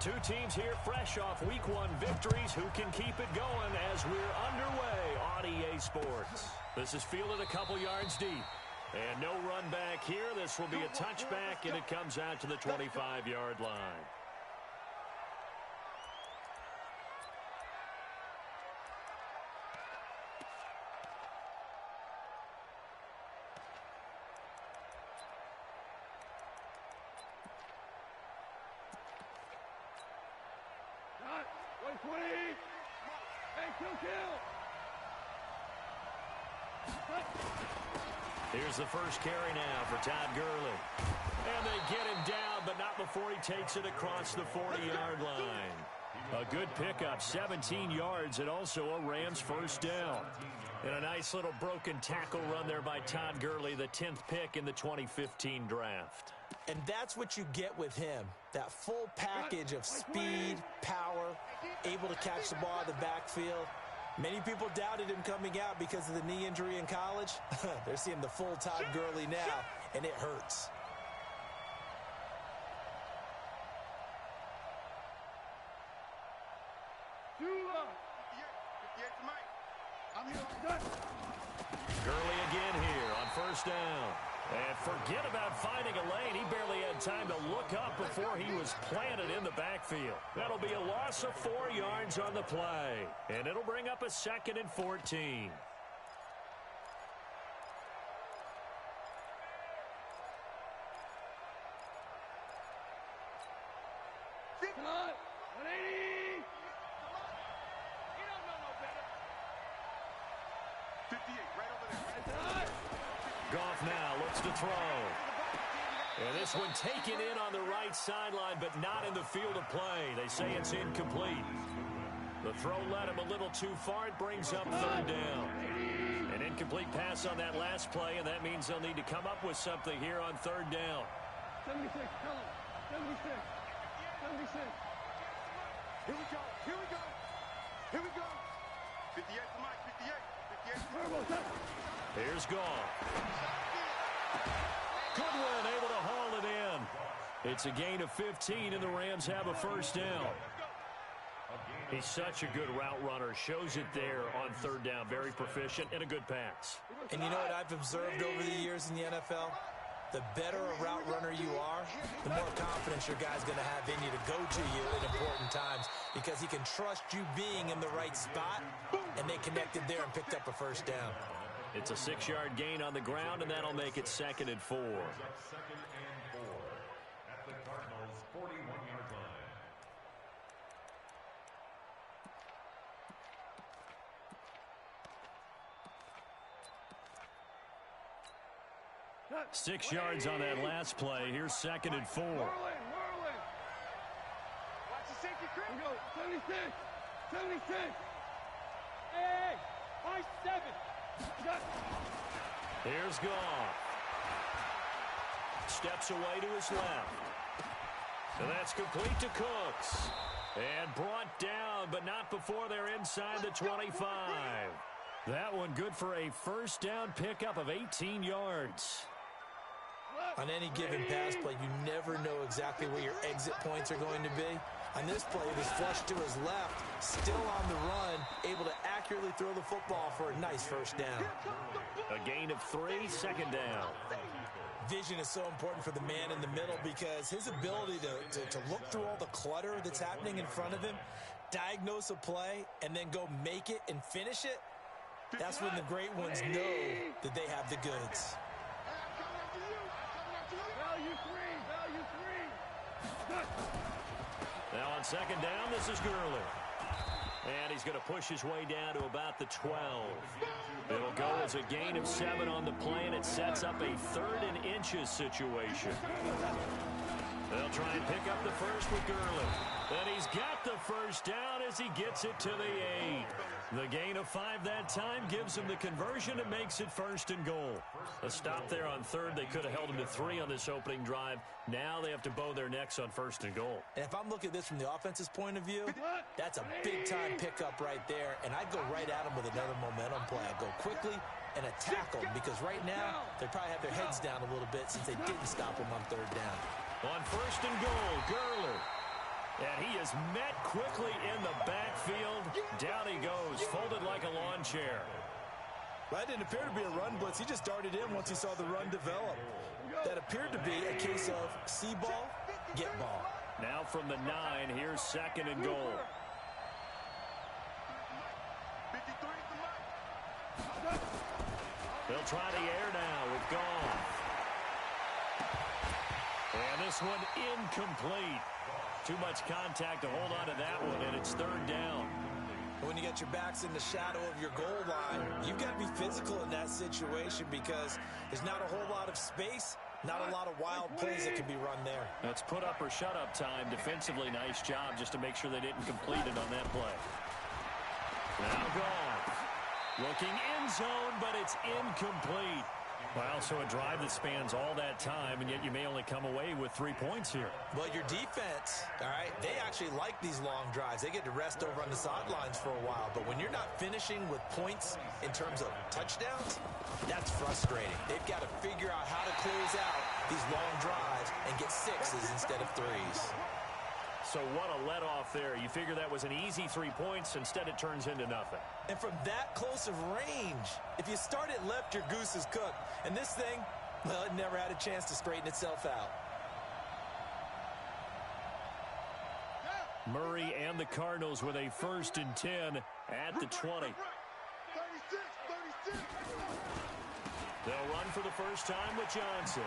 Two teams here fresh off Week 1 victories. Who can keep it going as we're underway on EA Sports? This is fielded a couple yards deep. And no run back here. This will be a touchback, and it comes out to the 25-yard line. Here's the first carry now for Todd Gurley. And they get him down, but not before he takes it across the 40-yard line. A good pickup, 17 yards, and also a Rams first down. And a nice little broken tackle run there by Todd Gurley, the 10th pick in the 2015 draft. And that's what you get with him, that full package of speed, power, able to catch the ball in the backfield. Many people doubted him coming out because of the knee injury in college. They're seeing the full Todd Gurley now, and it hurts. Gurley again here on first down. And forget about finding a lane. He barely had time to look up before he was planted in the backfield. That'll be a loss of 4 yards on the play. And it'll bring up a 2nd and 14. Come on, 180. You don't know no better. 58, right over there. Goff now looks to throw. And this one taken in on the right sideline, but not in the field of play. They say it's incomplete. The throw led him a little too far. It brings up 3rd down. An incomplete pass on that last play, and that means they'll need to come up with something here on 3rd down. 76, tell him. 76. 76. Here we go. Here we go. Here we go. 58 for Mike. 58. 58. Here's Goff. Goodwin able to haul it in. It's a gain of 15, and the Rams have a first down. He's such a good route runner. Shows it there on 3rd down. Very proficient and a good pass. And you know what I've observed over the years in the NFL? The better a route runner you are, the more confidence your guy's going to have in you to go to you at important times because he can trust you being in the right spot, and they connected there and picked up a first down. It's a 6-yard gain on the ground, and that'll make it 2nd and 4. 2nd and 4 at the Cardinals' 41-yard line. Cut. 6 yards on that last play. Here's 2nd and 4. Whirling. Watch the safety creep. We go. 76. 76. Hey, 5-7. Here's Goff. Steps away to his left. And that's complete to Cooks. And brought down, but not before they're inside the 25. That one good for a first down pickup of 18 yards. On any given pass play, you never know exactly where your exit points are going to be. On this play, it was flushed to his left, still on the run, able to accurately throw the football for a nice first down. A gain of 3, 2nd down. Vision is so important for the man in the middle because his ability to look through all the clutter that's happening in front of him, diagnose a play, and then go make it and finish it, that's when the great ones know that they have the goods. Now on 2nd down, this is Gurley. And he's going to push his way down to about the 12. It'll go as a gain of 7 on the play, and it sets up a 3rd and inches situation. They'll try and pick up the first with Gurley. And he's got the first down as he gets it to the 8. The gain of 5 that time gives him the conversion and makes it 1st and goal. A stop there on 3rd. They could have held him to 3 on this opening drive. Now they have to bow their necks on 1st and goal. And if I'm looking at this from the offense's point of view, that's a big-time pickup right there. And I'd go right at him with another momentum play. I'd go quickly and attack them because right now they probably have their heads down a little bit since they didn't stop him on 3rd down. On 1st and goal, Gurley. And he is met quickly in the backfield. Down he goes, folded like a lawn chair. That didn't appear to be a run blitz. He just darted in once he saw the run develop. That appeared to be a case of see ball, get ball. Now from the 9, here's 2nd and goal. They'll try the air now with Goff. And this one incomplete. Too much contact to hold on to that one, and it's 3rd down. When you get your backs in the shadow of your goal line, you've got to be physical in that situation because there's not a whole lot of space, not a lot of wild plays that can be run there. That's put up or shut up time. Defensively, nice job just to make sure they didn't complete it on that play. Now Goff. Looking end zone, but it's incomplete. Well, so a drive that spans all that time, and yet you may only come away with 3 points here. Well, your defense, all right, they actually like these long drives. They get to rest over on the sidelines for a while. But when you're not finishing with points in terms of touchdowns, that's frustrating. They've got to figure out how to close out these long drives and get 6s instead of 3s. So what a let-off there. You figure that was an easy 3 points. Instead, it turns into nothing. And from that close of range, if you start it left, your goose is cooked. And this thing, well, it never had a chance to straighten itself out. Murray and the Cardinals with a 1st and 10 at the 20. 36. They'll run for the first time with Johnson.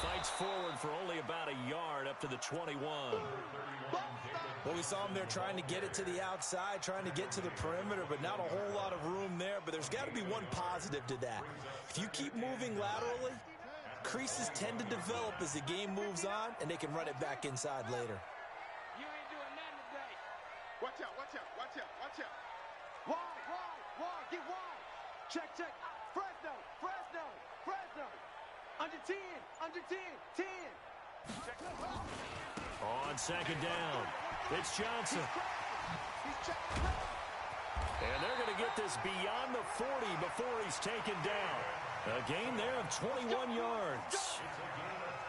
Fights forward for only about a yard up to the 21. Well, we saw him there trying to get it to the outside, trying to get to the perimeter, but not a whole lot of room there. But there's got to be one positive to that. If you keep moving laterally, creases tend to develop as the game moves on, and they can run it back inside later. You ain't doing nothing today. Watch out, watch out, watch out, watch out. Wide, get wide. Check. Fresno. Under 10, 10. Check. On 2nd down, it's Johnson. And they're going to get this beyond the 40 before he's taken down. A gain there of 21 yards.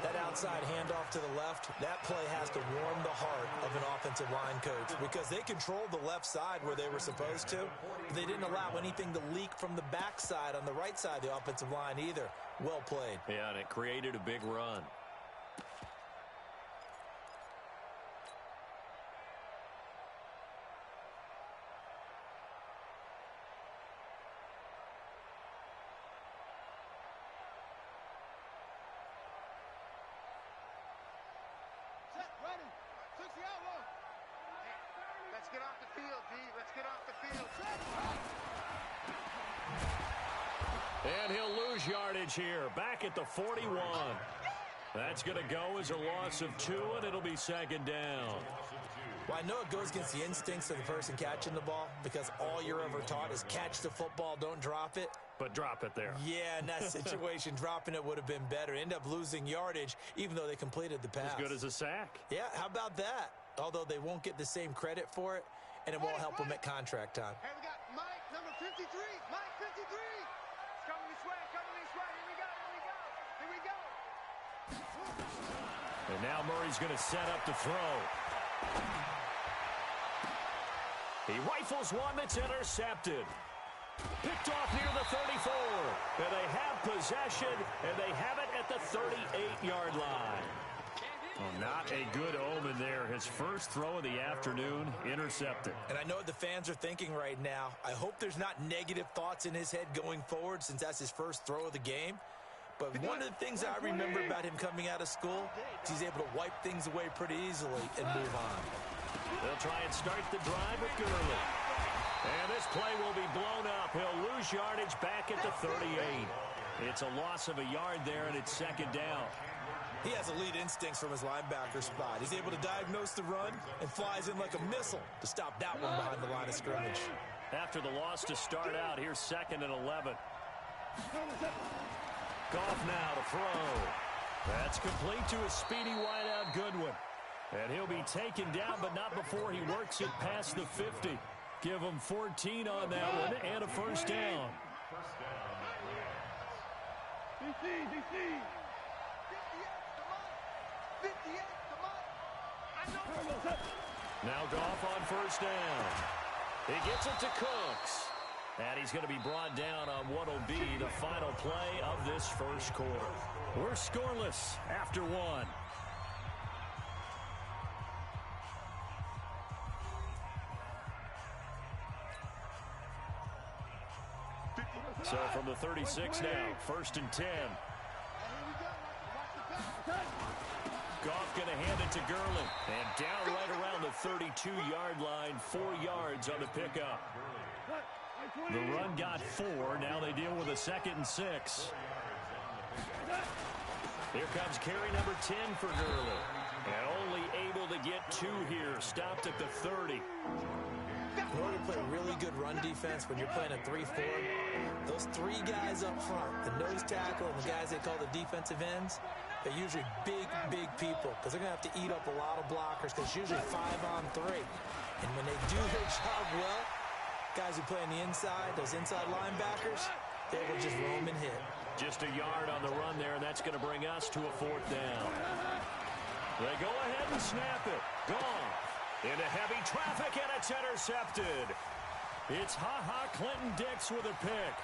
That outside handoff to the left, that play has to warm the heart of an offensive line coach because they controlled the left side where they were supposed to. But they didn't allow anything to leak from the backside on the right side of the offensive line either. Well played. Yeah, and it created a big run. Let's get off the field, D. Let's get off the field. And he'll lose yardage here. Back at the 41. That's going to go as a loss of 2, and it'll be 2nd down. Well, I know it goes against the instincts of the person catching the ball because all you're ever taught is catch the football, don't drop it. But drop it there. Yeah, in that situation, dropping it would have been better. End up losing yardage, even though they completed the pass. As good as a sack. Yeah, how about that? Although they won't get the same credit for it, and it won't help them at contract time. Hey, we got Mike, number 53. Mike, 53. It's coming this way, Here we go. And now Murray's going to set up to throw. He rifles one that's intercepted. Picked off near the 34. And they have possession, and they have it at the 38-yard line. Well, not a good omen there. His first throw of the afternoon, intercepted. And I know what the fans are thinking right now. I hope there's not negative thoughts in his head going forward since that's his first throw of the game. But one of the things I remember about him coming out of school is he's able to wipe things away pretty easily and move on. They'll try and start the drive with Gurley. And this play will be blown up. He'll lose yardage back at the 38. It's a loss of a yard there, and it's 2nd down. He has elite instincts from his linebacker spot. He's able to diagnose the run and flies in like a missile to stop that one behind the line of scrimmage. After the loss to start out, here's 2nd and 11. Goff now to throw. That's complete to a speedy wideout Goodwin. And he'll be taken down, but not before he works it past the 50. Give him 14 on that one and a first down. DC. 58, come on. Now Goff on first down. He gets it to Cooks. And he's going to be brought down on what will be the final play of this first quarter. We're scoreless after one. So from the 36 now, 1st and 10. Goff going to hand it to Gurley. And down right around the 32-yard line, 4 yards on the pickup. The run got 4. Now they deal with a 2nd and 6. Here comes carry number 10 for Gurley. And only able to get 2 here. Stopped at the 30. In order to play really good run defense when you're playing a 3-4, those 3 guys up front, the nose tackle and the guys they call the defensive ends, they're usually big people because they're going to have to eat up a lot of blockers because it's usually 5-on-3. And when they do their job well, guys who play on the inside, those inside linebackers, they will just roam and hit. Just a yard on the run there, and that's going to bring us to a 4th down. They go ahead and snap it. Gone. Into heavy traffic, and it's intercepted. It's Clinton Dix with a pick.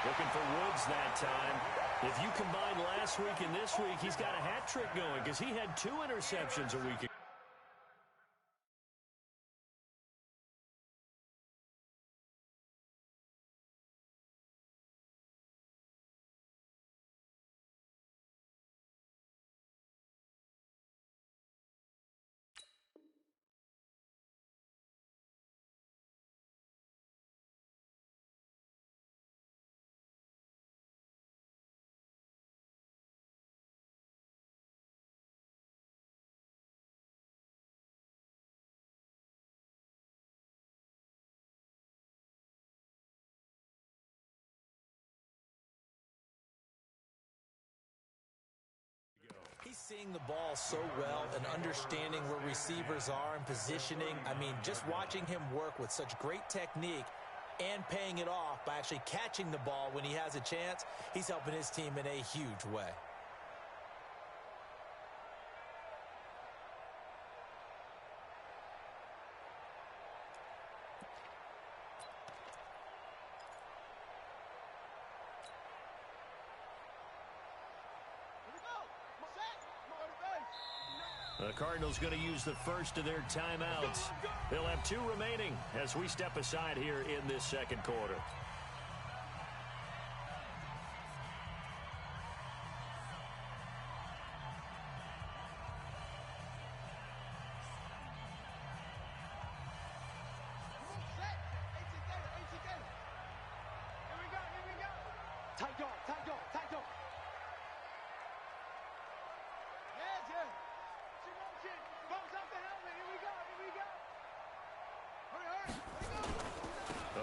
Looking for Woods that time. If you combine last week and this week, he's got a hat trick going because he had 2 interceptions a week ago. He's seeing the ball so well and understanding where receivers are and positioning. I mean, just watching him work with such great technique and paying it off by actually catching the ball when he has a chance, he's helping his team in a huge way. The Cardinals going to use the first of their timeouts. They'll have 2 remaining as we step aside here in this second quarter.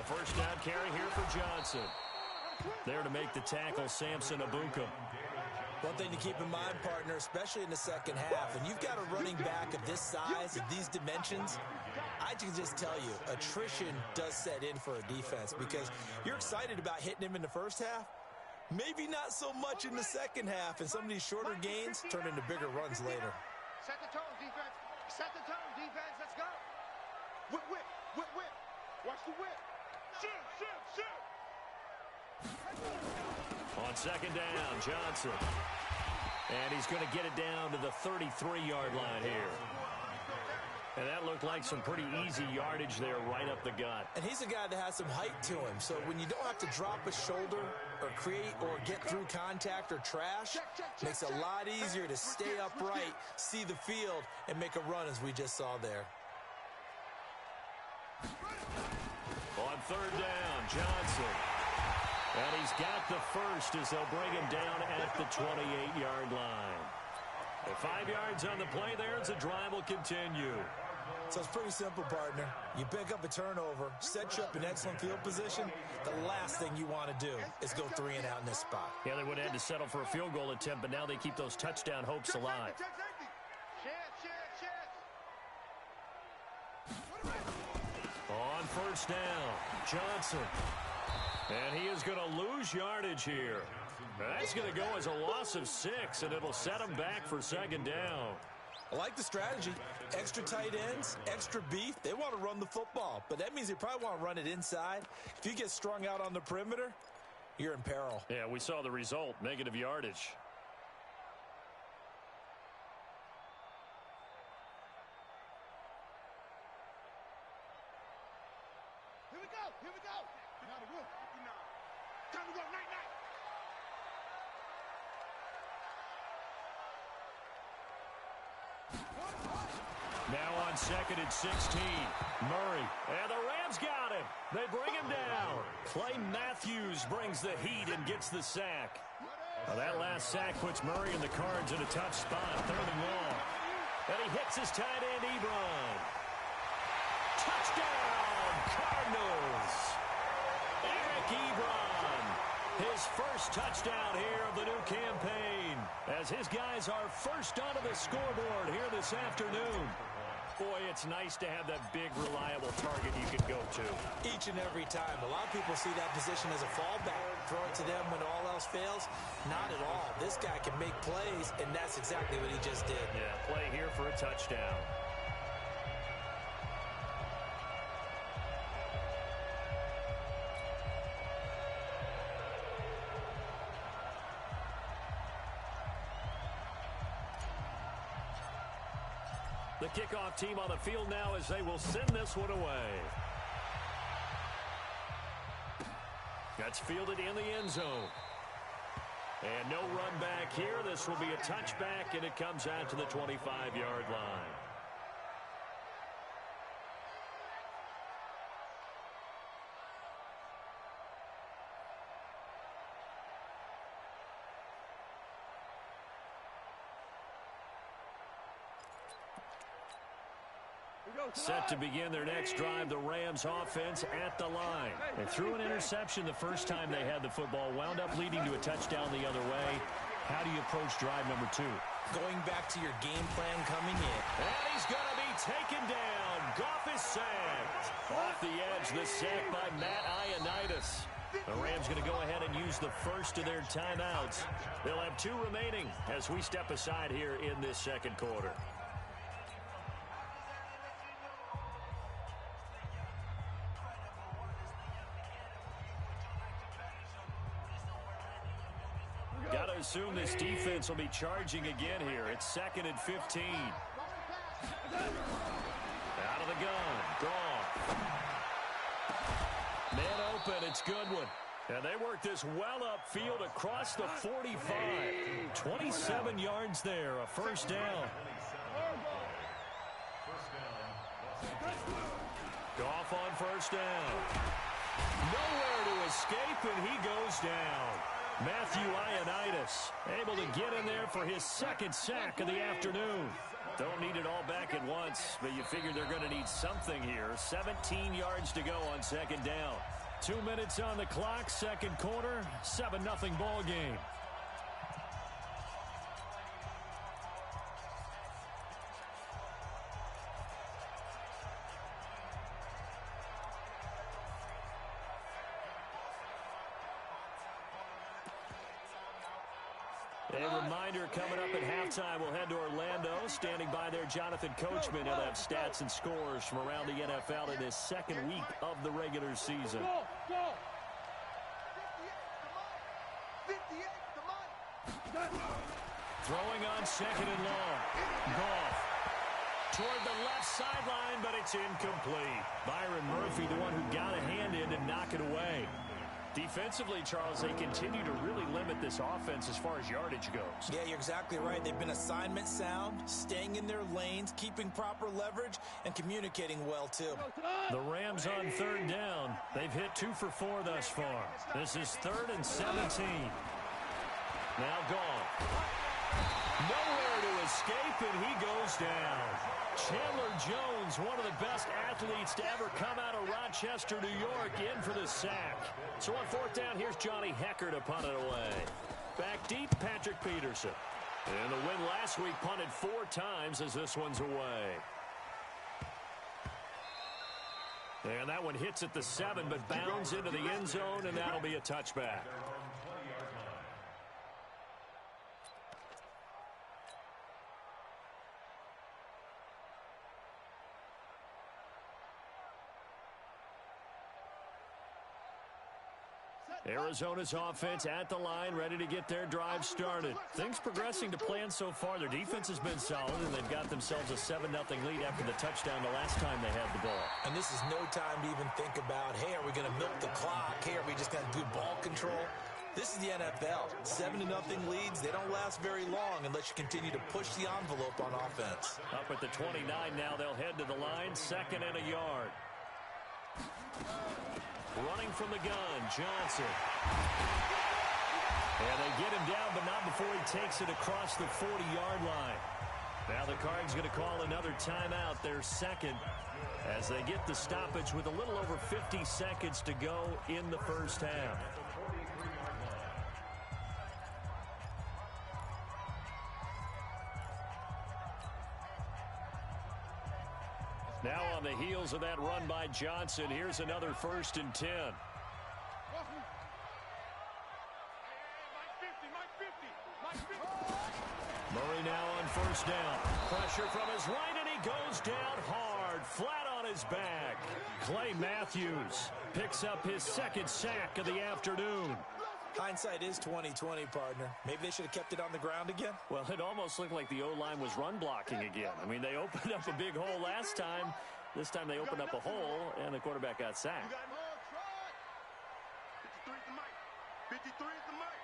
First down carry here for Johnson. There to make the tackle, Samson Abuka. One thing to keep in mind, partner, especially in the second half, and you've got a running back of this size, of these dimensions, I can just tell you, attrition does set in for a defense because you're excited about hitting him in the first half, maybe not so much in the second half, and some of these shorter gains turn into bigger runs later. Set the tone, defense. Set the tone, defense. Let's go. Whip, whip, whip, whip. Watch the whip. Shoot, shoot, shoot. On second down, Johnson. And he's going to get it down to the 33-yard line here. And that looked like some pretty easy yardage there right up the gut. And he's a guy that has some height to him. So when you don't have to drop a shoulder or create or get through contact or trash, makes it a lot easier to stay upright, see the field, and make a run as we just saw there. On third down, Johnson. And he's got the first as they'll bring him down at the 28-yard line. And 5 yards on the play there as the drive will continue. So it's pretty simple, partner. You pick up a turnover, set you up in excellent field position. The last thing you want to do is go 3 and out in this spot. Yeah, they would have had to settle for a field goal attempt, but now they keep those touchdown hopes alive. On first down, Johnson. And he is going to lose yardage here. That's going to go as a loss of 6, and it'll set him back for second down. I like the strategy. Extra tight ends, extra beef. They want to run the football, but that means they probably want to run it inside. If you get strung out on the perimeter, you're in peril. Yeah, we saw the result, negative yardage. Here we go. Here we go. Now to work. Time to go. Night, night. Now on 2nd and 16. Murray. And the Rams got him. They bring him down. Clay Matthews brings the heat and gets the sack. Now that last sack puts Murray and the Cards in a tough spot. 3rd and long. And he hits his tight end, Ebron. Touchdown, Cardinals. Eric Ebron. His first touchdown here of the new campaign, as his guys are first onto the scoreboard here this afternoon. Boy, it's nice to have that big, reliable target you can go to. Each and every time. A lot of people see that position as a fallback. Throw it to them when all else fails. Not at all. This guy can make plays, and that's exactly what he just did. Yeah, play here for a touchdown. The kickoff team on the field now as they will send this one away. That's fielded in the end zone. And no run back here. This will be a touchback, and it comes out to the 25-yard line. Set to begin their next drive, the Rams offense at the line. They threw an interception the first time they had the football, wound up leading to a touchdown the other way. How do you approach drive number 2? Going back to your game plan coming in. And he's going to be taken down. Goff is sacked. Off the edge, the sack by Matt Ioannidis. The Rams going to go ahead and use the first of their timeouts. They'll have 2 remaining as we step aside here in this second quarter. Got to assume this defense will be charging again here. It's 2nd and 15. Out of the gun. Goff. Man open. It's Goodwin. And they work this well upfield across the 45. 27 yards there. A first down. Goff on first down. Nowhere to escape, and he goes down. Matthew Ioannidis able to get in there for his 2nd sack of the afternoon. Don't need it all back at once, but you figure they're going to need something here. 17 yards to go on 2nd down. 2 minutes on the clock, second quarter, 7-0 ball game. A reminder coming up at halftime, we'll head to Orlando. Standing by there, Jonathan Coachman. He'll have stats and scores from around the NFL in this second week of the regular season. Throwing on 2nd and long. Goff toward the left sideline, but it's incomplete. Byron Murphy, the one who got a hand in to knock it away. Defensively, Charles, they continue to really limit this offense as far as yardage goes. Yeah, you're exactly right. They've been assignment sound, staying in their lanes, keeping proper leverage, and communicating well, too. The Rams on 3rd down. They've hit 2 for 4 thus far. This is 3rd and 17. Now Goff. Nowhere to escape, and he goes down. Chandler Jones, one of the best athletes to ever come out of Rochester, New York, in for the sack. So on 4th down, here's Johnny Hecker to punt it away. Back deep, Patrick Peterson. And the win last week punted 4 times as this one's away. And that one hits at the 7, but bounds into the end zone, and that'll be a touchback. Arizona's offense at the line, ready to get their drive started. Things progressing to plan so far. Their defense has been solid, and they've got themselves a 7-0 lead after the touchdown the last time they had the ball. And this is no time to even think about, hey, are we going to milk the clock? Hey, are we just going to do ball control? This is the NFL. 7-0 leads, they don't last very long unless you continue to push the envelope on offense. Up at the 29 now, they'll head to the line, 2nd and a yard. Running from the gun, Johnson. And they get him down, but not before he takes it across the 40-yard line. Now the Cards going to call another timeout, their 2nd, as they get the stoppage with a little over 50 seconds to go in the first half. Now on the heels of that run by Johnson, here's another 1st and 10. Murray now on 1st down. Pressure from his right, and he goes down hard, flat on his back. Clay Matthews picks up his 2nd sack of the afternoon. Hindsight is 20/20, partner. Maybe they should have kept it on the ground again. Well, it almost looked like the O-line was run blocking again. I mean, they opened up a big hole last time. This time they opened up a hole, and the quarterback got sacked. 53 is the mic.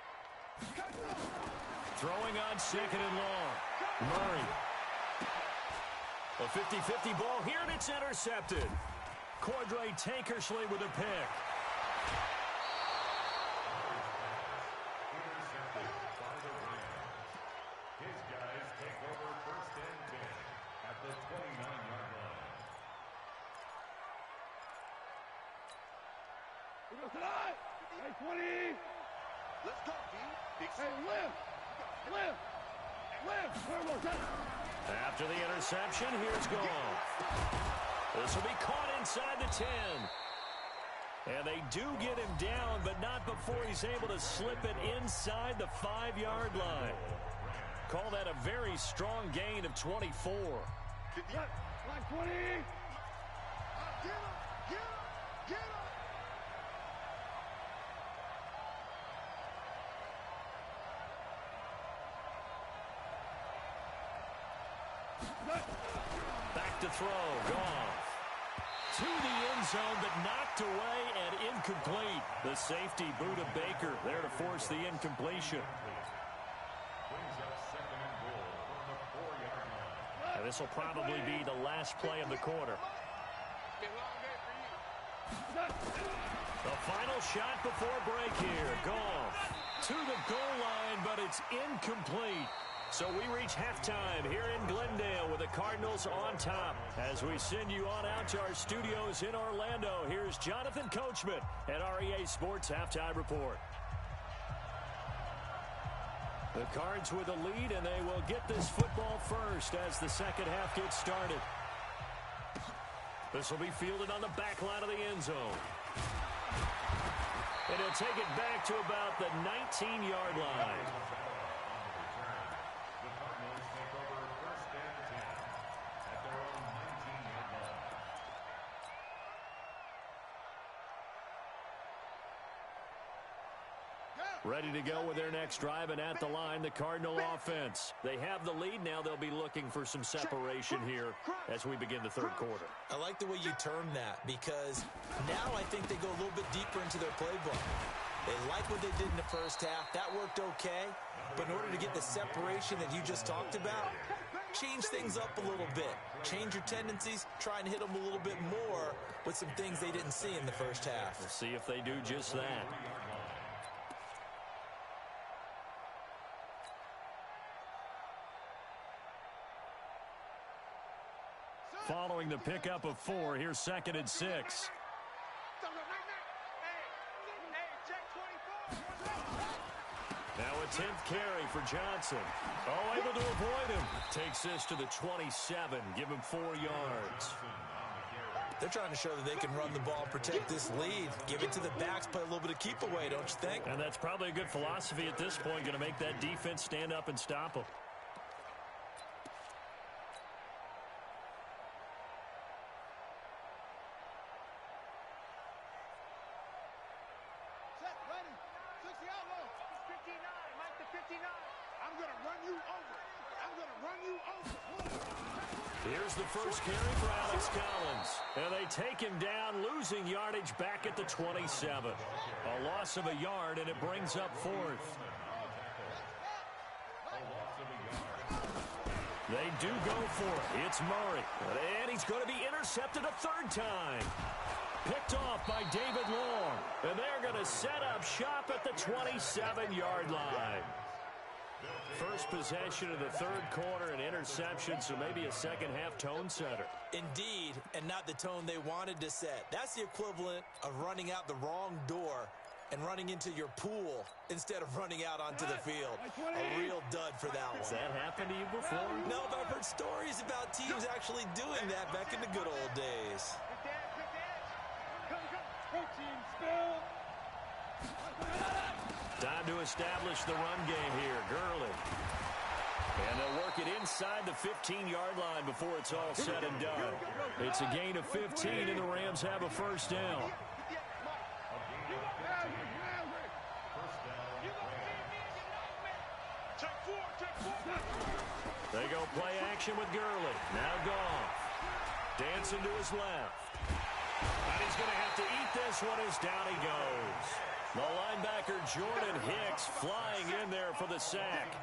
Throwing on 2nd and long. Murray. A 50-50 ball here, and it's intercepted. Cordray Tankersley with a pick. Hey, 20. Let's go, D. Hey, lift. After the interception, here's Goff. This will be caught inside the 10. And they do get him down, but not before he's able to slip it inside the 5-yard line. Call that a very strong gain of 24. Like 20. Get him. Back to throw, Goff. To the end zone, but knocked away and incomplete. The safety, Buda Baker, there to force the incompletion. And this will probably be the last play of the quarter. The final shot before break here. Goff to the goal line, but it's incomplete. So we reach halftime here in Glendale with the Cardinals on top. As we send you on out to our studios in Orlando, here's Jonathan Coachman at REA Sports Halftime Report. The Cards with the lead, and they will get this football first as the second half gets started. This will be fielded on the back line of the end zone. And he'll take it back to about the 19-yard line. Ready to go with their next drive, and at the line, the Cardinal offense. They have the lead. Now they'll be looking for some separation here as we begin the third quarter. I like the way you termed that, because now I think they go a little bit deeper into their playbook. They like what they did in the first half. That worked okay. But in order to get the separation that you just talked about, change things up a little bit. Change your tendencies. Try and hit them a little bit more with some things they didn't see in the first half. We'll see if they do just that. Following the pickup of 4, here's 2nd and 6. Now a 10th carry for Johnson. Oh, able to avoid him. Takes this to the 27. Give him 4 yards. They're trying to show that they can run the ball and protect this lead. Give it to the backs, play a little bit of keep away, don't you think? And that's probably a good philosophy at this point, going to make that defense stand up and stop them. Set, ready. 60 out low. 59, Mike to 59. I'm going to run you over. I'm going to run you over. Here's the first carry for Alex Collins. And they take him down, losing yardage back at the 27. A loss of a yard, and it brings up fourth. They do go for it. It's Murray. And he's going to be intercepted a third time. Picked off by David Long. And they're going to set up shop at the 27-yard line. First possession of the third quarter, an interception, so maybe a second-half tone setter. Indeed, and not the tone they wanted to set. That's the equivalent of running out the wrong door and running into your pool instead of running out onto the field. A real dud for that one. Has that happened to you before? No, but I've heard stories about teams actually doing that back in the good old days. Time to establish the run game here. Gurley. And they'll work it inside the 15-yard line before it's all said and done. It's a gain of 15, and the Rams have a first down. They go play action with Gurley. Now Goff. Dancing to his left. And he's going to have to eat this one as down he goes. The linebacker Jordan Hicks flying in there for the sack.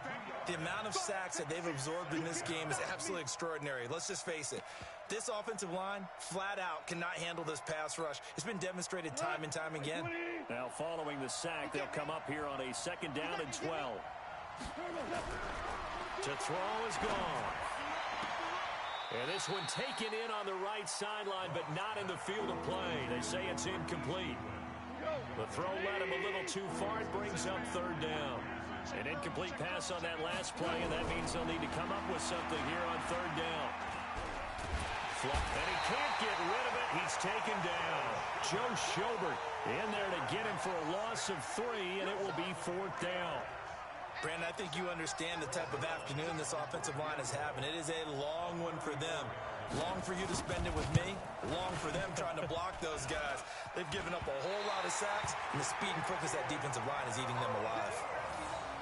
The amount of sacks that they've absorbed in this game is absolutely extraordinary. Let's just face it. This offensive line, flat out, cannot handle this pass rush. It's been demonstrated time and time again. Now following the sack, they'll come up here on a second down and 12. To throw is gone. And this one taken in on the right sideline, but not in the field of play. They say it's incomplete. The throw led him a little too far. It brings up third down. An incomplete pass on that last play, and that means they'll need to come up with something here on third down. And he can't get rid of it. He's taken down. Joe Schobert in there to get him for a loss of 3, and it will be fourth down. Brandon, I think you understand the type of afternoon this offensive line is having. It is a long one for them. Long for you to spend it with me. Long for them trying to block those guys. They've given up a whole lot of sacks, and the speed and quickness that defensive line is eating them alive.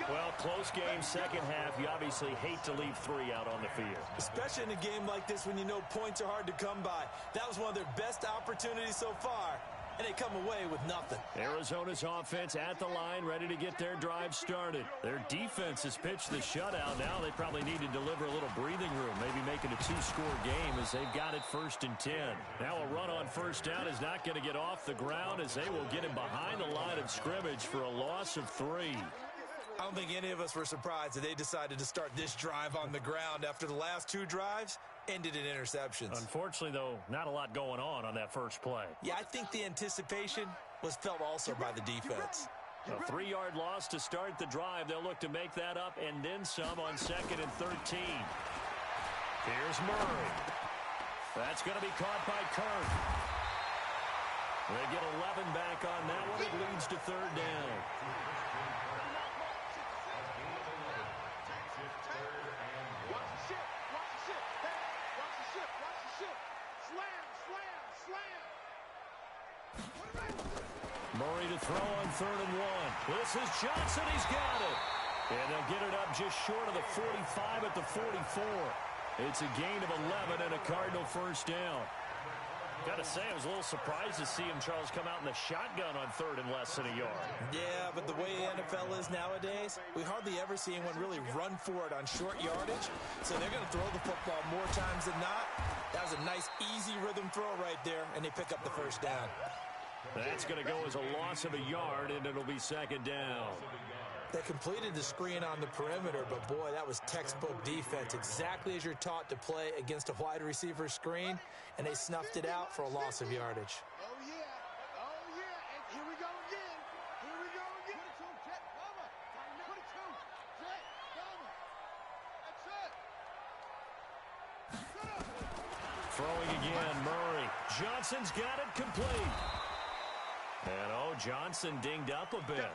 Well, close game, second half. You obviously hate to leave 3 out on the field. Especially in a game like this when you know points are hard to come by. That was one of their best opportunities so far, and they come away with nothing. Arizona's offense at the line, ready to get their drive started. Their defense has pitched the shutout. Now they probably need to deliver a little breathing room, maybe make it a 2-score game as they've got it first and 10. Now a run on first down is not going to get off the ground as they will get him behind the line of scrimmage for a loss of 3. I don't think any of us were surprised that they decided to start this drive on the ground after the last 2 drives ended in interceptions. Unfortunately, though, not a lot going on that first play. Yeah, I think the anticipation was felt also by the defense. A 3-yard loss to start the drive. They'll look to make that up and then some on second and 13. Here's Murray. That's going to be caught by Kirk. They get 11 back on that one. It leads to third down. Murray to throw on third and 1. This is Johnson. He's got it. And they'll get it up just short of the 45 at the 44. It's a gain of 11 and a Cardinal first down. Got to say, I was a little surprised to see him, Charles, come out in the shotgun on third and less than a yard. Yeah, but the way the NFL is nowadays, we hardly ever see anyone really run for it on short yardage. So they're going to throw the football more times than not. That was a nice, easy rhythm throw right there, and they pick up the first down. That's going to go as a loss of a yard, and it'll be second down. They completed the screen on the perimeter, but boy, that was textbook defense. Exactly as you're taught to play against a wide receiver screen, and they snuffed it out for a loss of yardage. Oh, yeah. Oh, yeah. And here we go again. Here we go again. Put it to him, Jet. Cover. Put it to him. Jet. Cover. That's it. Throwing again, Murray. Johnson's got it complete. And, Johnson dinged up a bit.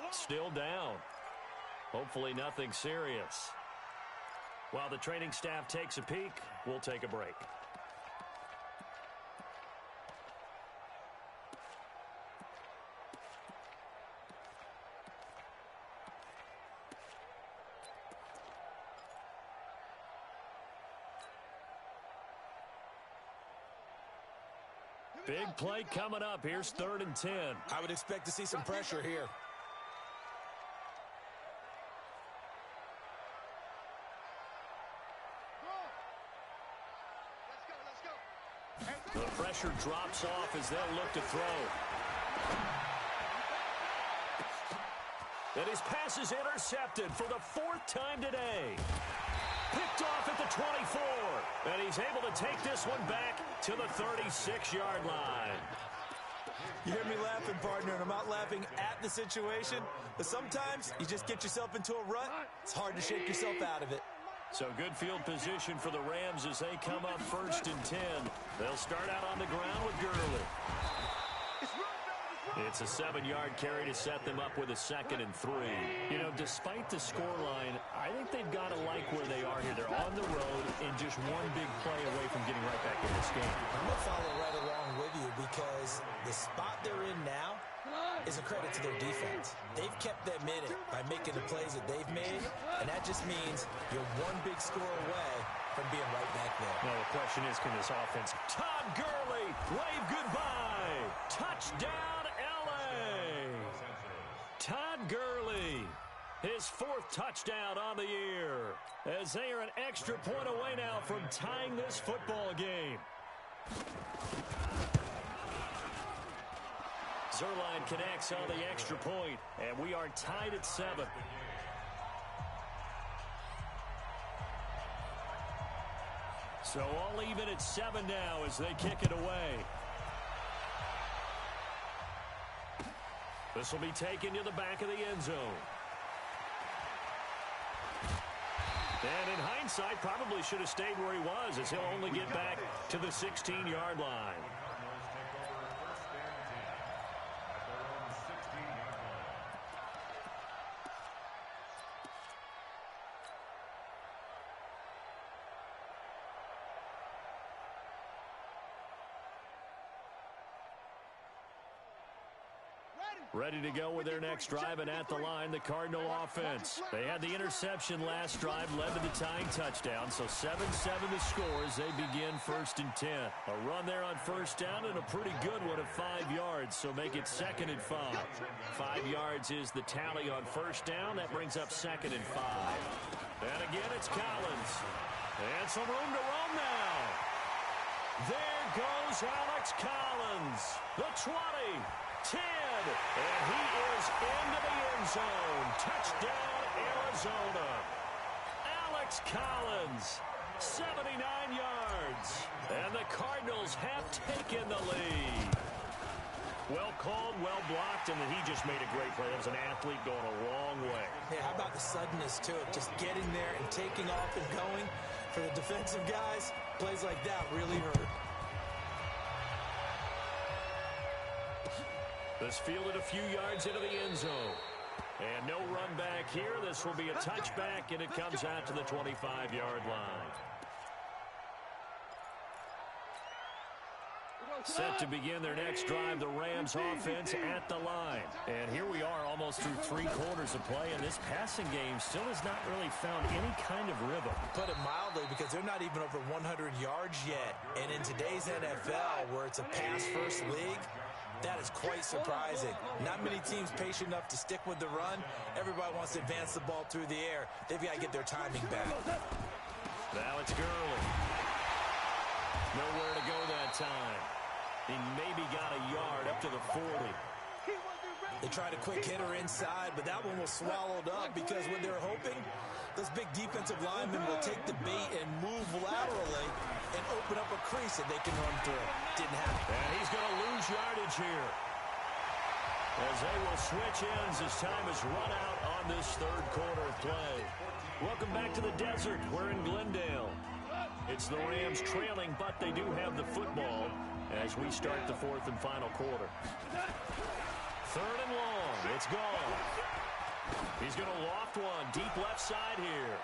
Still down. Hopefully nothing serious. While the training staff takes a peek, we'll take a break. Big play coming up. Here's 3rd and 10. I would expect to see some pressure here. The pressure drops off as they'll look to throw. And his pass is intercepted for the 4th time today. Picked off at the 24. And he's able to take this one back to the 36-yard line. You hear me laughing, partner, and I'm not laughing at the situation. But sometimes you just get yourself into a rut. It's hard to shake yourself out of it. So good field position for the Rams as they come up 1st and 10. They'll start out on the ground with Gurley. It's a 7-yard carry to set them up with a 2nd and 3. You know, despite the scoreline, I think they've got to like where they are here. They're on the road and just one big play away from getting right back in this game. I'm going to follow right along with you because the spot they're in now is a credit to their defense. They've kept them in it by making the plays that they've made, and that just means you're one big score away from being right back there. Now the question is, can this offense... Todd Gurley, wave goodbye. Touchdown, L.A. Todd Gurley, his 4th touchdown on the year, as they are an extra point away now from tying this football game. Zerline connects on the extra point, and we are tied at 7. So all even at 7 now as they kick it away. This will be taken to the back of the end zone. And in hindsight, probably should have stayed where he was, as he'll only get back to the 16-yard line. Ready to go with their next drive, and at the line, the Cardinal offense. They had the interception last drive, led to the tying touchdown, so 7-7 the score as they begin 1st and 10. A run there on 1st down, and a pretty good one of 5 yards, so make it 2nd and 5. 5 yards is the tally on 1st down. That brings up 2nd and 5. And again, it's Collins. And some room to run now. There goes Alex Collins. The 20. 10, and he is into the end zone. Touchdown, Arizona. Alex Collins, 79 yards. And the Cardinals have taken the lead. Well called, well blocked, and then he just made a great play. That was an athlete going a long way. Yeah, how about the suddenness to it? Just getting there and taking off and going. For the defensive guys, plays like that really hurt. This fielded a few yards into the end zone. And no run back here. This will be a touchback, and it comes out to the 25-yard line. Set to begin their next drive, the Rams offense at the line. And here we are almost through 3 quarters of play, and this passing game still has not really found any kind of rhythm. Put it mildly, because they're not even over 100 yards yet. And in today's NFL, where it's a pass-first league, that is quite surprising. Not many teams patient enough to stick with the run. Everybody wants to advance the ball through the air. They've got to get their timing back. Now it's Gurley. Nowhere to go that time. He maybe got a yard up to the 40. They tried a quick hitter inside, but that one was swallowed up because when they're hoping, those big defensive linemen will take the bait and move laterally and open up a crease that they can run through. Didn't happen. And he's going to lose yardage here, as they will switch ends as time is run out on this 3rd quarter of play. Welcome back to the desert. We're in Glendale. It's the Rams trailing, but they do have the football. as we start the fourth and final quarter. Third and long. It's gone. He's going to loft one deep left side here.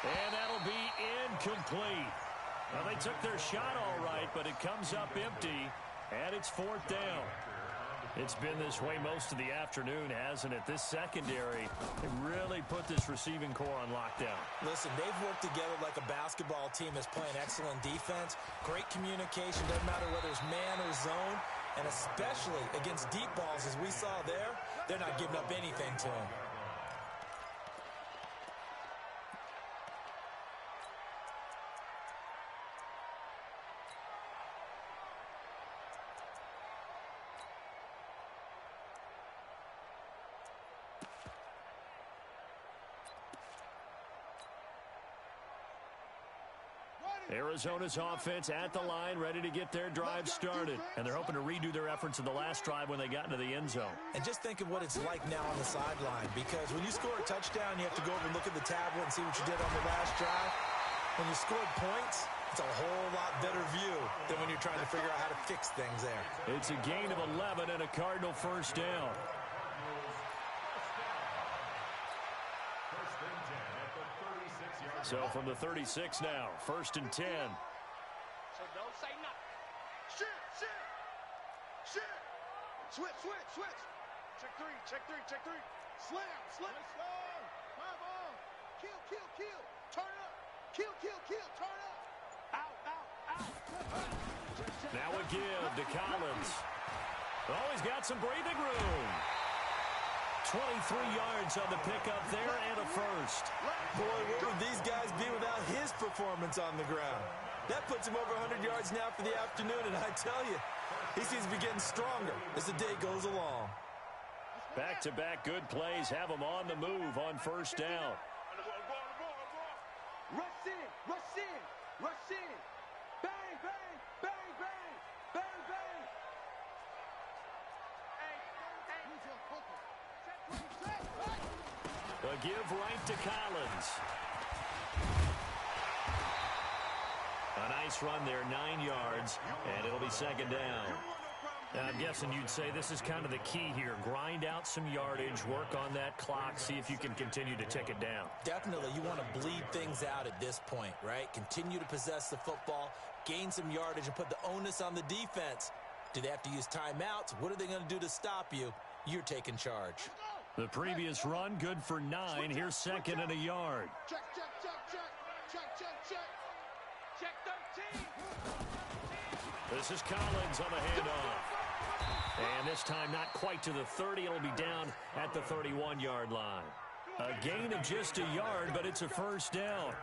And that'll be incomplete. Well, they took their shot all right, but it comes up empty, and it's fourth down. It's been this way most of the afternoon, hasn't it? This secondary, they really put this receiving core on lockdown. Listen, they've worked together like a basketball team that's playing excellent defense. Great communication, doesn't matter whether it's man or zone. And especially against deep balls, as we saw there, they're not giving up anything to him. Arizona's offense at the line, ready to get their drive started. And they're hoping to redo their efforts in the last drive when they got into the end zone. And just think of what it's like now on the sideline, because when you score a touchdown, you have to go over and look at the tablet and see what you did on the last drive. When you scored points, it's a whole lot better view than when you're trying to figure out how to fix things there. It's a gain of 11 and a Cardinal first down. So from the 36 now, first and 10. So don't say nothing. Shit. Switch. Check three. Slam. Come on. Kill. Turn up. Kill. Turn up. Out. Now a give to Collins. Oh, he's got some breathing room. 23 yards on the pickup there and a first. Boy, what would these guys be without his performance on the ground? That puts him over 100 yards now for the afternoon, and I tell you, he seems to be getting stronger as the day goes along. Back-to-back good plays have him on the move on first down. Rush in. Bang. A give right to Collins. A nice run there, 9 yards, and it'll be second down. I'm guessing you'd say this is kind of the key here. Grind out some yardage, work on that clock, see if you can continue to tick it down. Definitely, you want to bleed things out at this point, right? Continue to possess the football, gain some yardage, and put the onus on the defense. Do they have to use timeouts? What are they going to do to stop you? You're taking charge. The previous run, good for 9. Here's second and a yard. Check 13. This is Collins on the handoff. And this time not quite to the 30. It'll be down at the 31-yard line. A gain of just a yard, but it's a first down.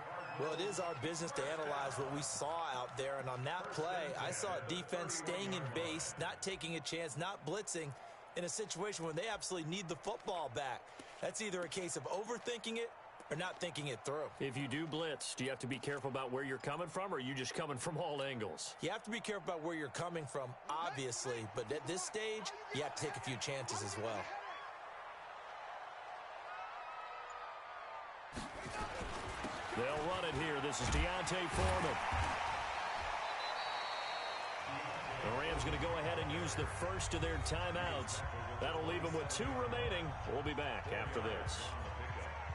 Well, it is our business to analyze what we saw out there. And on that play, I saw a defense staying in base, not taking a chance, not blitzing, in a situation where they absolutely need the football back. That's either a case of overthinking it or not thinking it through. If you do blitz, do you have to be careful about where you're coming from, or are you just coming from all angles? You have to be careful about where you're coming from, obviously, but at this stage, you have to take a few chances as well. They'll run it here. This is Deontay Foreman. The Rams going to go ahead and use the first of their timeouts. That'll leave them with 2 remaining. We'll be back after this.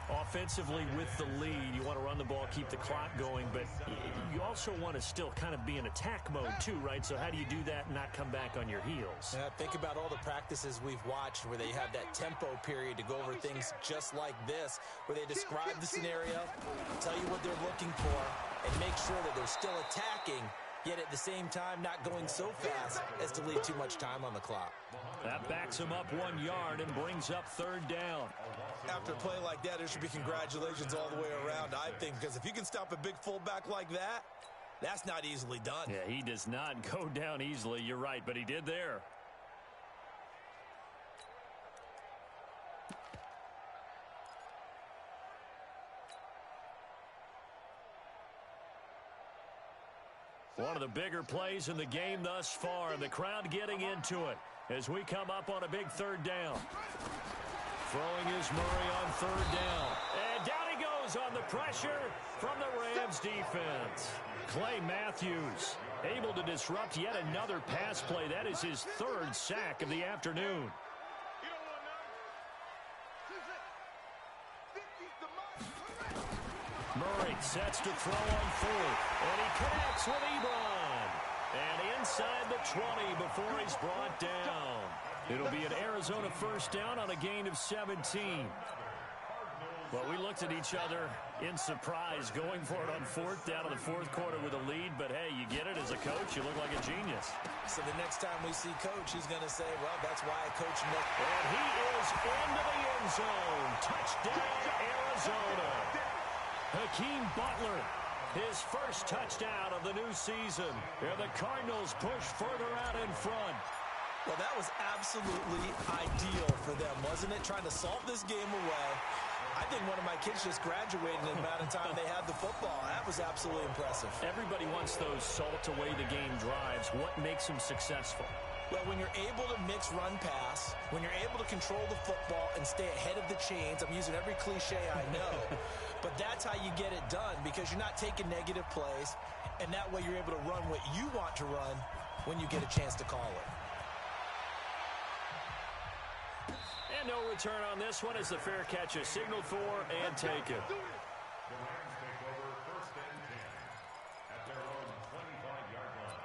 Offensively with the lead, you want to run the ball, keep the clock going, but you also want to still kind of be in attack mode too, right? So how do you do that and not come back on your heels? Think about all the practices we've watched where they have that tempo period to go over things just like this, where they describe the scenario, tell you what they're looking for, and make sure that they're still attacking, yet at the same time not going so fast as to leave too much time on the clock. That backs him up 1 yard and brings up third down. After a play like that, there should be congratulations all the way around, I think, because if you can stop a big fullback like that, that's not easily done. Yeah, he does not go down easily. You're right, but he did there. One of the bigger plays in the game thus far. The crowd getting into it as we come up on a big third down. Throwing is Murray on third down. And down he goes on the pressure from the Rams defense. Clay Matthews Able to disrupt yet another pass play. That is his third sack of the afternoon. Murray sets to throw on fourth, and he connects with Ebron. And inside the 20 before he's brought down. It'll be an Arizona first down on a gain of 17. Well, we looked at each other in surprise going for it on fourth down in the fourth quarter with a lead. But, hey, you get it as a coach. You look like a genius. So the next time we see Coach, he's going to say, well, that's why I coach him. And he is into the end zone. Touchdown, Arizona. Hakeem Butler, his first touchdown of the new season. And the Cardinals push further out in front. Well, that was absolutely ideal for them, wasn't it? Trying to solve this game away. I think one of my kids just graduated in the amount of time they had the football. That was absolutely impressive. Everybody wants those salt-away-the-game drives. What makes them successful? Well, when you're able to mix run-pass, when you're able to control the football and stay ahead of the chains, I'm using every cliche I know, but that's how you get it done because you're not taking negative plays, and that way you're able to run what you want to run when you get a chance to call it. And no return on this one as the fair catch is signaled for and taken. The Rams take over first and 10 at their own 25-yard line.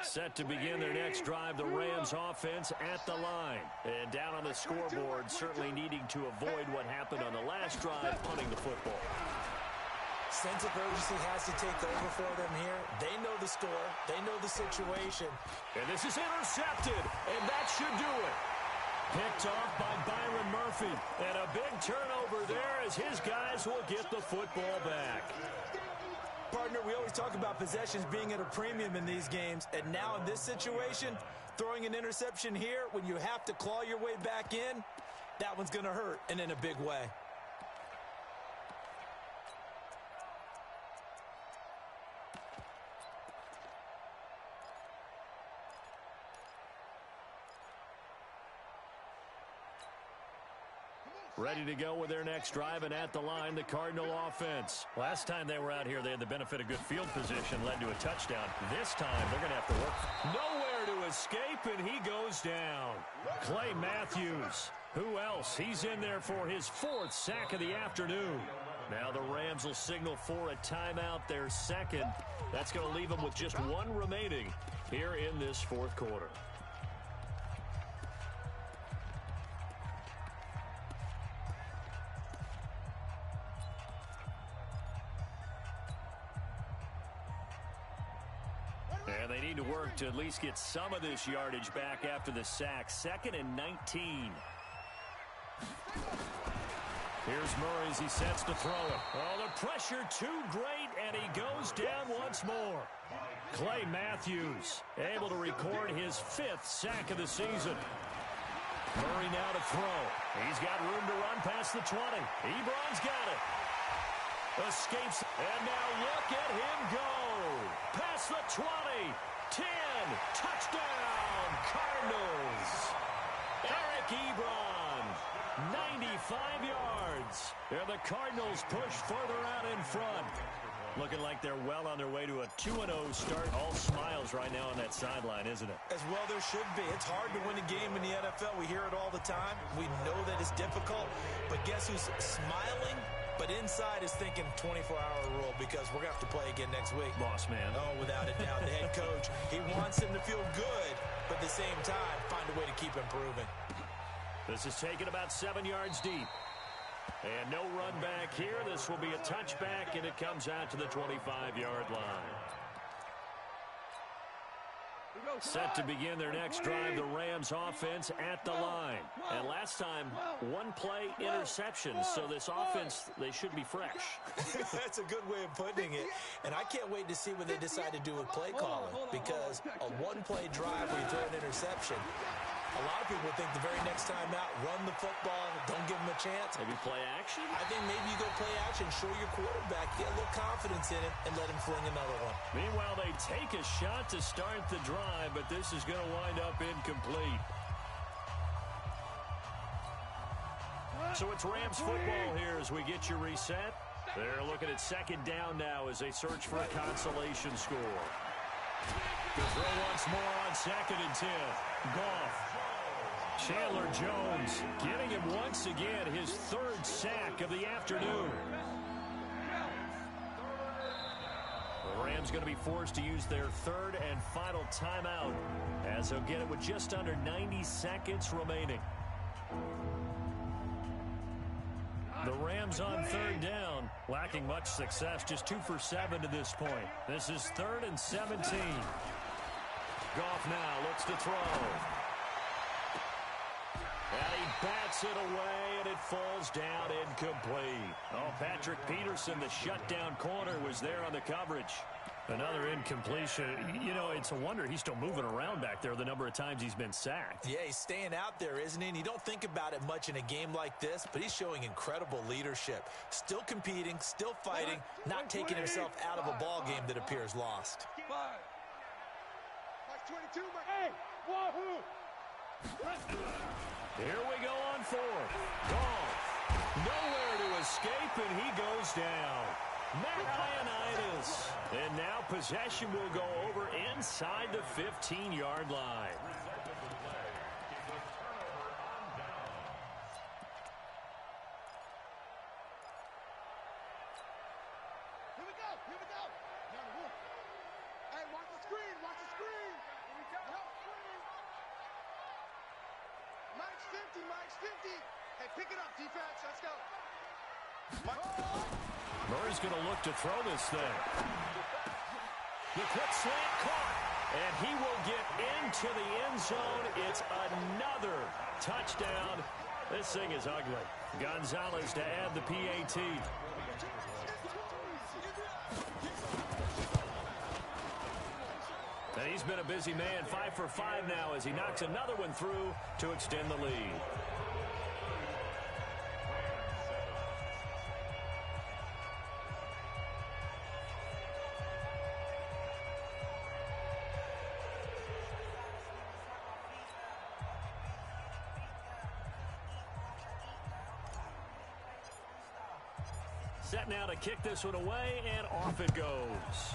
Set to begin their next drive, the Rams offense at the line. And down on the scoreboard, certainly needing to avoid what happened on the last drive, punting the football. Sense of urgency has to take over for them here. They know the score. They know the situation. And this is intercepted, and that should do it. Picked off by Byron Murphy. And a big turnover there as his guys will get the football back. Partner, we always talk about possessions being at a premium in these games. And now in this situation, throwing an interception here when you have to claw your way back in, that one's going to hurt, and in a big way. Ready to go with their next drive, and at the line, the Cardinal offense. Last time they were out here, they had the benefit of good field position, led to a touchdown. This time, they're going to have to work. Nowhere to escape, and he goes down. Clay Matthews. Who else? He's in there for his fourth sack of the afternoon. Now the Rams will signal for a timeout, their second. That's going to leave them with just one remaining here in this fourth quarter. And they need to work to at least get some of this yardage back after the sack. 2nd and 19. Here's Murray as he sets to throw it. Oh, the pressure too great, and he goes down once more. Clay Matthews able to record his 5th sack of the season. Murray now to throw. He's got room to run past the 20. Ebron's got it. Escapes, and now look at him go. Past the 20, 10, touchdown, Cardinals. Eric Ebron, 95 yards. And the Cardinals push further out in front. Looking like they're well on their way to a 2-0 start. All smiles right now on that sideline, isn't it? As well there should be. It's hard to win a game in the NFL. We hear it all the time. We know that it's difficult. But guess who's smiling? But inside is thinking 24-hour rule because we're going to have to play again next week. Boss man. Oh, without a doubt. The head coach, he wants him to feel good, but at the same time, find a way to keep improving. This is taken about 7 yards deep. And no run back here. This will be a touchback, and it comes out to the 25-yard line. Set to begin their next drive, the Rams offense at the line. And last time, one-play interception, so this offense, they should be fresh. That's a good way of putting it. And I can't wait to see what they decide to do with play calling, because a one-play drive where you throw an interception, a lot of people think the very next time out, run the football, don't give them a chance. Maybe play action? I think maybe you go play action, show your quarterback, get a little confidence in it, and let him fling another one. Meanwhile, they take a shot to start the drive, but this is going to wind up incomplete. So it's Rams football here as we get you reset. They're looking at second down now as they search for a consolation score. The throw once more on 2nd and 10. Goff. Chandler Jones getting him once again his 3rd sack of the afternoon. The Rams going to be forced to use their 3rd and final timeout as they'll get it with just under 90 seconds remaining. The Rams on 3rd down, lacking much success, just 2 for 7 to this point. This is 3rd and 17. Goff now looks to throw. And he bats it away, and it falls down incomplete. Oh, Patrick Peterson, the shutdown corner, was there on the coverage. Another incompletion. You know, it's a wonder he's still moving around back there the number of times he's been sacked. Yeah, he's staying out there, isn't he? And you don't think about it much in a game like this, but he's showing incredible leadership. Still competing, still fighting, not taking himself out of a ball game that appears lost. 22, hey, wahoo! Here we go on 4th. Goff. Nowhere to escape, and he goes down. Matt Ioannidis. And now possession will go over inside the 15-yard line. Here we go, here we go. Hey, watch the screen, watch the screen. Here we go. Mike's 50, Mike's 50. Hey, pick it up, defense, let's go. Murray's going to look to throw this thing. The quick slant caught, and he will get into the end zone. It's another touchdown. This thing is ugly. Gonzalez to add the PAT. And he's been a busy man, 5 for 5 now as he knocks another one through to extend the lead. Set now to kick this one away, and off it goes.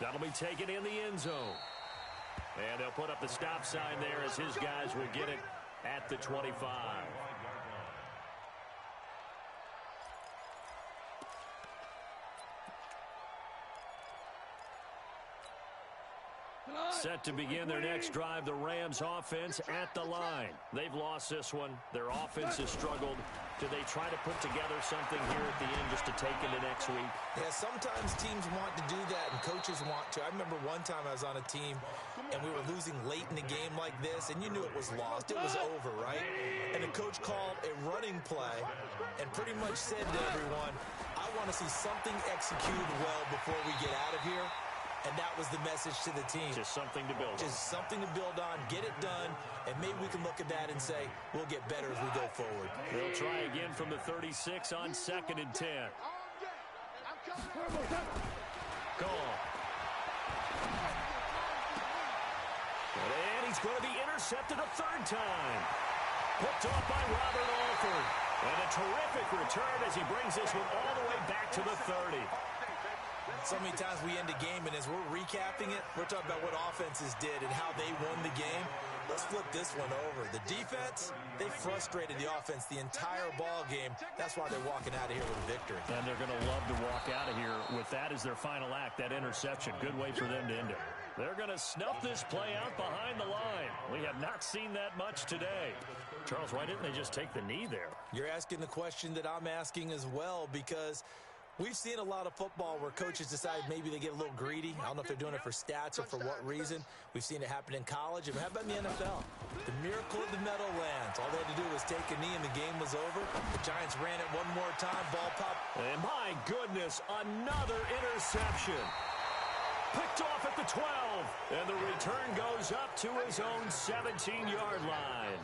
That'll be taken in the end zone. And they'll put up the stop sign there as his guys will get it at the 25. Set to begin their next drive, the Rams offense at the line. They've lost this one. Their offense has struggled. Do they try to put together something here at the end just to take into next week? Yeah, sometimes teams want to do that and coaches want to. I remember one time I was on a team and we were losing late in a game like this, and you knew it was lost. It was over, right? And the coach called a running play and pretty much said to everyone, I want to see something executed well before we get out of here. And that was the message to the team. Just something to build on. Just something to build on, get it done, and maybe we can look at that and say, we'll get better as we go forward. They'll try again from the 36 on 2nd and 10. Goal. And he's going to be intercepted a 3rd time. Picked off by Robert Alford. And a terrific return as he brings this one all the way back to the 30. So many times we end a game, and as we're recapping it, we're talking about what offenses did and how they won the game. Let's flip this one over. The defense, they frustrated the offense the entire ball game. That's why they're walking out of here with a victory. And they're going to love to walk out of here with that as their final act, that interception. Good way for them to end it. They're going to snuff this play out behind the line. We have not seen that much today. Charles, why didn't they just take the knee there? You're asking the question that I'm asking as well, because we've seen a lot of football where coaches decide maybe they get a little greedy. I don't know if they're doing it for stats or for what reason. We've seen it happen in college. And how about in the NFL? The miracle of the Meadowlands. All they had to do was take a knee and the game was over. The Giants ran it one more time. Ball pop. And my goodness, another interception. Picked off at the 12. And the return goes up to his own 17-yard line.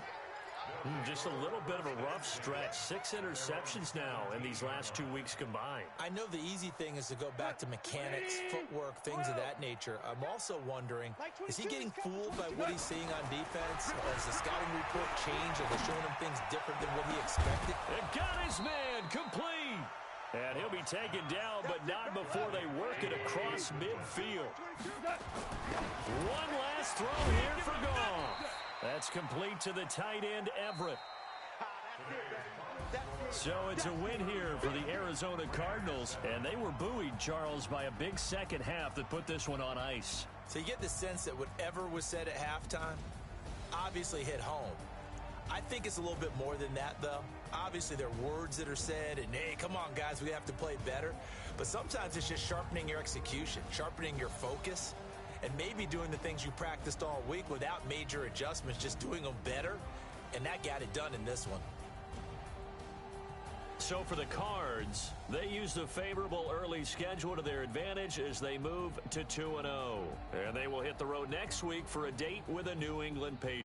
Just a little bit of a rough stretch. 6 interceptions now in these last 2 weeks combined. I know the easy thing is to go back to mechanics, footwork, things of that nature. I'm also wondering, is he getting fooled by what he's seeing on defense? Or has the scouting report changed? Are they showing him things different than what he expected? It got his man complete. And he'll be taken down, but not before they work it across midfield. One last throw here for Goff. That's complete to the tight end, Everett. So it's a win here for the Arizona Cardinals, and they were buoyed, Charles, by a big second half that put this one on ice. So you get the sense that whatever was said at halftime obviously hit home. I think it's a little bit more than that, though. Obviously, there are words that are said, and, hey, come on, guys, we have to play better. But sometimes it's just sharpening your execution, sharpening your focus, and maybe doing the things you practiced all week without major adjustments, just doing them better, and that got it done in this one. So for the Cards, they used a favorable early schedule to their advantage as they move to 2-0. And they will hit the road next week for a date with a New England Patriots.